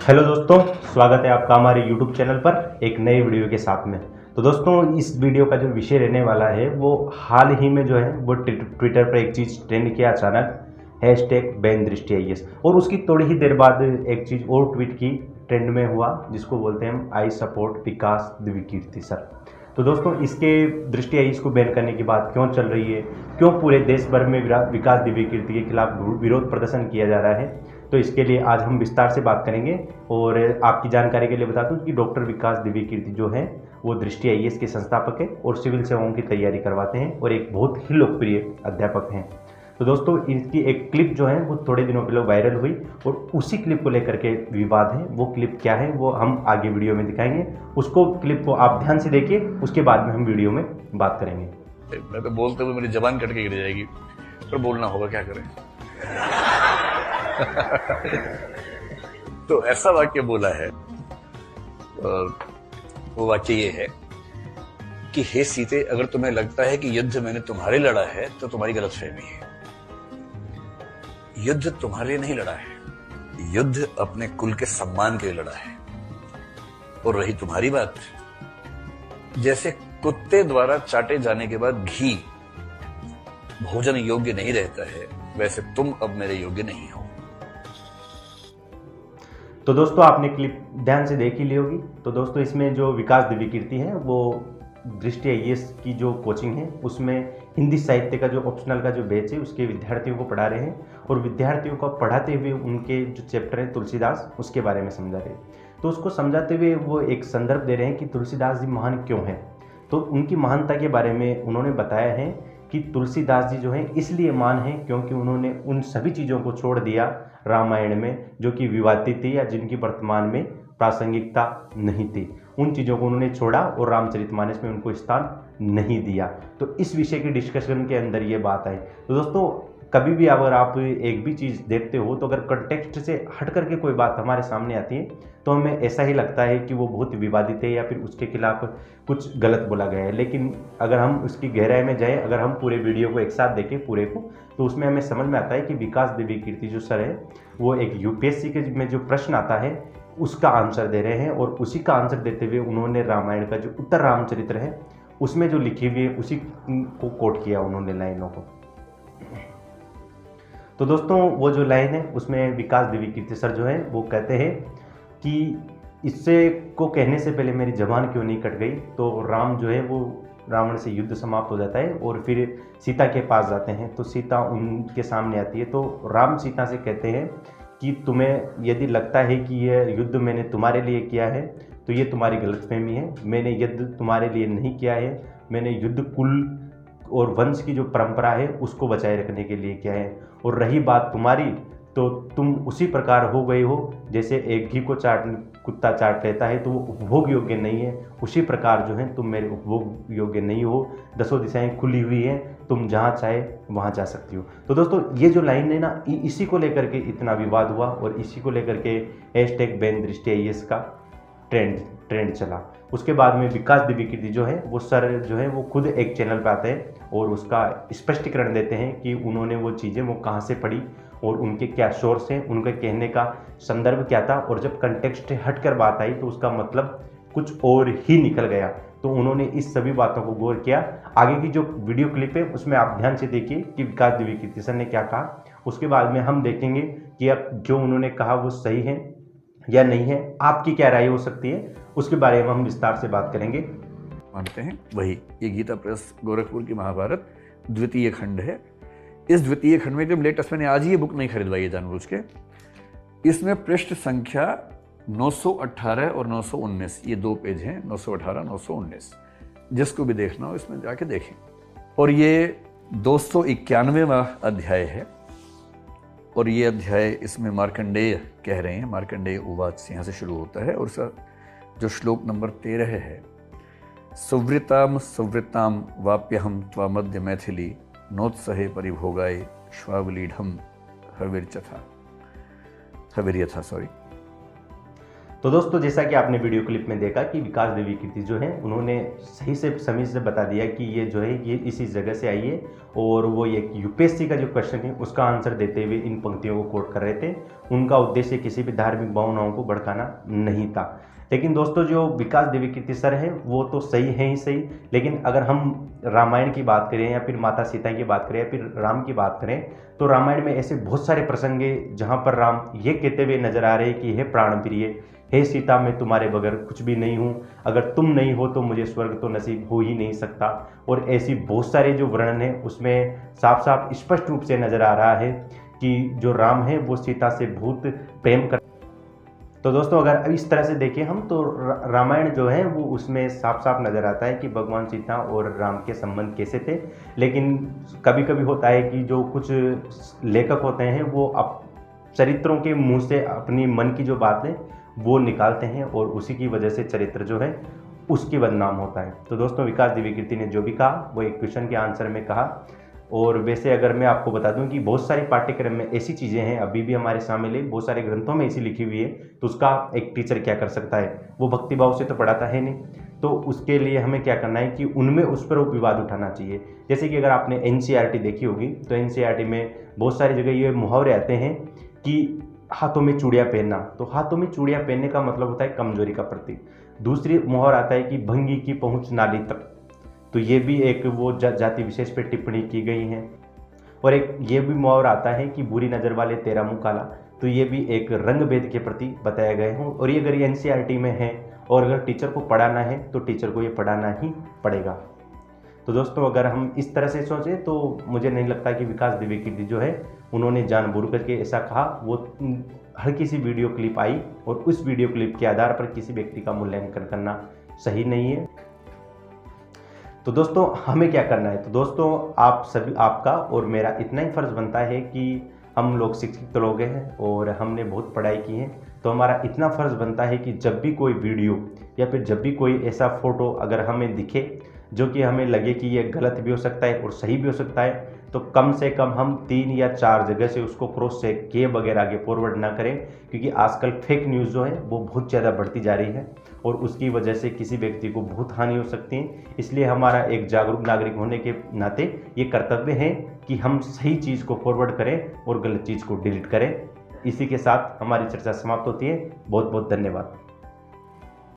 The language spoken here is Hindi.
हेलो दोस्तों, स्वागत है आपका हमारे YouTube चैनल पर एक नए वीडियो के साथ में। तो दोस्तों, इस वीडियो का जो विषय रहने वाला है वो हाल ही में जो है वो ट्विटर पर एक चीज़ ट्रेंड किया अचानक, हैशटैग बैन दृष्टि आईएएस। और उसकी थोड़ी ही देर बाद एक चीज़ और ट्वीट की ट्रेंड में हुआ, जिसको बोलते हैं हम I support Vikas Divyakirti sir. तो दोस्तों, इसके दृष्टि आईएएस को बैन करने की बात क्यों चल रही है, क्यों पूरे देश भर में विकास दिव्यकीर्ति के खिलाफ विरोध प्रदर्शन किया जा रहा है, तो इसके लिए आज हम विस्तार से बात करेंगे। और आपकी जानकारी के लिए बता दूं कि डॉक्टर विकास दिव्यकीर्ति जो है वो दृष्टि आईएएस के संस्थापक है और सिविल सेवाओं की तैयारी करवाते हैं और एक बहुत ही लोकप्रिय अध्यापक हैं। तो दोस्तों, इनकी एक क्लिप जो है वो थोड़े दिनों पहले वायरल हुई और उसी क्लिप को लेकर के विवाद है। वो क्लिप क्या है वो हम आगे वीडियो में दिखाएंगे। उसको क्लिप को आप ध्यान से देखिए, उसके बाद में हम वीडियो में बात करेंगे। मैं तो बोलते हुए मेरी जबान कट के गिर जाएगी, पर बोलना होगा, क्या करें। तो ऐसा वाक्य बोला है, वो वाक्य ये है कि हे सीते, अगर तुम्हें लगता है कि युद्ध मैंने तुम्हारे लड़ा है तो तुम्हारी गलतफहमी है। युद्ध तुम्हारे लिए नहीं लड़ा है, युद्ध अपने कुल के सम्मान के लिए लड़ा है। और रही तुम्हारी बात, जैसे कुत्ते द्वारा चाटे जाने के बाद घी भोजन योग्य नहीं रहता है, वैसे तुम अब मेरे योग्य नहीं हो। तो दोस्तों, आपने क्लिप ध्यान से देख ही ली होगी। तो दोस्तों, इसमें जो विकास दिव्यकीर्ति है वो दृष्टि आईएएस की जो कोचिंग है उसमें हिंदी साहित्य का जो ऑप्शनल का जो बैच है उसके विद्यार्थियों को पढ़ा रहे हैं और विद्यार्थियों को पढ़ाते हुए उनके जो चैप्टर है तुलसीदास, उसके बारे में समझा रहे हैं। तो उसको समझाते हुए वो एक संदर्भ दे रहे हैं कि तुलसीदास जी महान क्यों हैं। तो उनकी महानता के बारे में उन्होंने बताया है कि तुलसीदास जी जो हैं इसलिए महान हैं क्योंकि उन्होंने उन सभी चीज़ों को छोड़ दिया रामायण में जो कि विवादित थी या जिनकी वर्तमान में प्रासंगिकता नहीं थी। उन चीज़ों को उन्होंने छोड़ा और रामचरितमानस में उनको स्थान नहीं दिया। तो इस विषय की डिस्कशन के अंदर ये बात आई। तो दोस्तों, कभी भी अगर आप एक भी चीज़ देखते हो तो अगर कंटेक्स्ट से हट करके कोई बात हमारे सामने आती है तो हमें ऐसा ही लगता है कि वो बहुत विवादित है या फिर उसके खिलाफ कुछ गलत बोला गया है। लेकिन अगर हम उसकी गहराई में जाएं, अगर हम पूरे वीडियो को एक साथ देखें पूरे को, तो उसमें हमें समझ में आता है कि विकास दिव्यकीर्ति जो सर है वो एक यूपीएससी के में जो प्रश्न आता है उसका आंसर दे रहे हैं और उसी का आंसर देते हुए उन्होंने रामायण का जो उत्तर रामचरित्र है उसमें जो लिखी हुई है उसी को कोट किया उन्होंने लाइनों को। तो दोस्तों, वो जो लाइन है उसमें विकास दिव्यकीर्ति सर जो है वो कहते हैं कि इससे को कहने से पहले मेरी जबान क्यों नहीं कट गई। तो राम जो है वो रावण से युद्ध समाप्त हो जाता है और फिर सीता के पास जाते हैं। तो सीता उनके सामने आती है। तो राम सीता से कहते हैं कि तुम्हें यदि लगता है कि यह युद्ध मैंने तुम्हारे लिए किया है तो ये तुम्हारी गलतफहमी है। मैंने युद्ध तुम्हारे लिए नहीं किया है, मैंने युद्ध कुल और वंश की जो परंपरा है उसको बचाए रखने के लिए किया है। और रही बात तुम्हारी, तो तुम उसी प्रकार हो गए हो जैसे एक घी को कुत्ता चाट लेता है तो वो उपभोग योग्य नहीं है, उसी प्रकार जो है तुम मेरे उपभोग योग्य नहीं हो। दसों दिशाएं खुली हुई हैं, तुम जहाँ चाहे वहाँ जा सकती हो। तो दोस्तों, ये जो लाइन है ना, इसी को लेकर के इतना विवाद हुआ और इसी को लेकर के हैशटैग बैन दृष्टि आईएएस का ट्रेंड चला। उसके बाद में विकास दिव्यकीर्ति जो है वो सर जो है वो खुद एक चैनल पे आते हैं और उसका स्पष्टीकरण देते हैं कि उन्होंने वो चीज़ें वो कहाँ से पढ़ी और उनके क्या सोर्स हैं, उनके कहने का संदर्भ क्या था। और जब कंटेक्स्ट हट कर बात आई तो उसका मतलब कुछ और ही निकल गया। तो उन्होंने इस सभी बातों को गौर किया। आगे की जो वीडियो क्लिप है उसमें आप ध्यान से देखिए कि विकास दिव्यकीर्ति सर ने क्या कहा। उसके बाद में हम देखेंगे कि अब जो उन्होंने कहा वो सही है या नहीं है, आपकी क्या राय हो सकती है, उसके बारे में हम विस्तार से बात करेंगे। मानते हैं वही, ये गीता प्रेस गोरखपुर की महाभारत द्वितीय खंड है। इस द्वितीय खंड में एकदम लेटेस्ट, मैंने आज ही ये बुक नहीं खरीदवाई है जानबूझ के। इसमें पृष्ठ संख्या 918 और 919, ये 2 पेज हैं, 918 919। जिसको भी देखना हो इसमें जाके देखें। और ये 291वां अध्याय है और ये अध्याय इसमें मार्कंडेय कह रहे हैं, मार्कंडेय उवाच यहाँ से शुरू होता है और जो श्लोक नंबर 13 है, सुवृताम सुवृताम वाप्यहम त्वामद्य मैथिली नोत्सहे परिभोगाय श्वावलीढ़म हविर्यथा। तो दोस्तों जैसा कि आपने वीडियो क्लिप में देखा कि विकास देवी कीर्ति जो है उन्होंने सही से समय से बता दिया कि ये जो है ये इसी जगह से आई है, और वो एक यूपीएससी का जो क्वेश्चन है उसका आंसर देते हुए इन पंक्तियों को कोट कर रहे थे। उनका उद्देश्य किसी भी धार्मिक भावनाओं को भड़काना नहीं था। लेकिन दोस्तों जो विकास देवी कीर्ति सर है वो तो सही है ही सही, लेकिन अगर हम रामायण की बात करें या फिर माता सीता की बात करें या फिर राम की बात करें, तो रामायण में ऐसे बहुत सारे प्रसंग है जहाँ पर राम ये कहते हुए नजर आ रहे हैं कि हे प्राण प्रिय, हे सीता, मैं तुम्हारे बगैर कुछ भी नहीं हूँ, अगर तुम नहीं हो तो मुझे स्वर्ग तो नसीब हो ही नहीं सकता। और ऐसी बहुत सारे जो वर्णन है उसमें साफ साफ स्पष्ट रूप से नजर आ रहा है कि जो राम है वो सीता से बहुत प्रेम कर। तो दोस्तों अगर इस तरह से देखें हम तो रामायण जो है वो उसमें साफ साफ नज़र आता है कि भगवान सीता और राम के संबंध कैसे थे। लेकिन कभी कभी होता है कि जो कुछ लेखक होते हैं वो चरित्रों के मुंह से अपनी मन की जो बात है वो निकालते हैं और उसी की वजह से चरित्र जो है उसकी बदनाम होता है। तो दोस्तों विकास देवी कीर्ति ने जो भी कहा वो एक क्वेश्चन के आंसर में कहा। और वैसे अगर मैं आपको बता दूं कि बहुत सारे पाठ्यक्रम में ऐसी चीज़ें हैं अभी भी हमारे सामने, बहुत सारे ग्रंथों में ऐसी लिखी हुई है, तो उसका एक टीचर क्या कर सकता है, वो भक्तिभाव से तो पढ़ाता है नहीं, तो उसके लिए हमें क्या करना है कि उनमें उस पर विवाद उठाना चाहिए। जैसे कि अगर आपने एनसीईआरटी देखी होगी तो एनसीईआरटी में बहुत सारी जगह ये मुहावरे आते हैं कि हाथों में चूड़ियाँ पहनना, तो हाथों में चूड़ियाँ पहनने का मतलब होता है कमजोरी का प्रतीक। दूसरी मुहावरा आता है कि भंगी की पहुँच नाली तक, तो ये भी एक वो जाति विशेष पे टिप्पणी की गई है। और एक ये भी मुहावरा आता है कि बुरी नज़र वाले तेरा मुंह काला, तो ये भी एक रंग भेद के प्रति बताया गए हों। और ये अगर ये एनसीईआरटी में है और अगर टीचर को पढ़ाना है तो टीचर को ये पढ़ाना ही पड़ेगा। तो दोस्तों अगर हम इस तरह से सोचें तो मुझे नहीं लगता कि विकास देवी कीर्ति जो है उन्होंने जानबूझ करके ऐसा कहा। वो हर किसी वीडियो क्लिप आई और उस वीडियो क्लिप के आधार पर किसी व्यक्ति का मूल्यांकन करना सही नहीं है। तो दोस्तों हमें क्या करना है, तो दोस्तों आप सभी, आपका और मेरा इतना ही फ़र्ज़ बनता है कि हम लोग शिक्षित लोग हैं और हमने बहुत पढ़ाई की है, तो हमारा इतना फ़र्ज़ बनता है कि जब भी कोई वीडियो या फिर जब भी कोई ऐसा फ़ोटो अगर हमें दिखे जो कि हमें लगे कि ये गलत भी हो सकता है और सही भी हो सकता है, तो कम से कम हम 3 या 4 जगह से उसको क्रॉस चेक किए बगैर आगे फॉरवर्ड ना करें, क्योंकि आजकल फेक न्यूज़ जो है वो बहुत ज़्यादा बढ़ती जा रही है और उसकी वजह से किसी व्यक्ति को बहुत हानि हो सकती है। इसलिए हमारा एक जागरूक नागरिक होने के नाते ये कर्तव्य है कि हम सही चीज़ को फॉरवर्ड करें और गलत चीज़ को डिलीट करें। इसी के साथ हमारी चर्चा समाप्त होती है। बहुत बहुत धन्यवाद।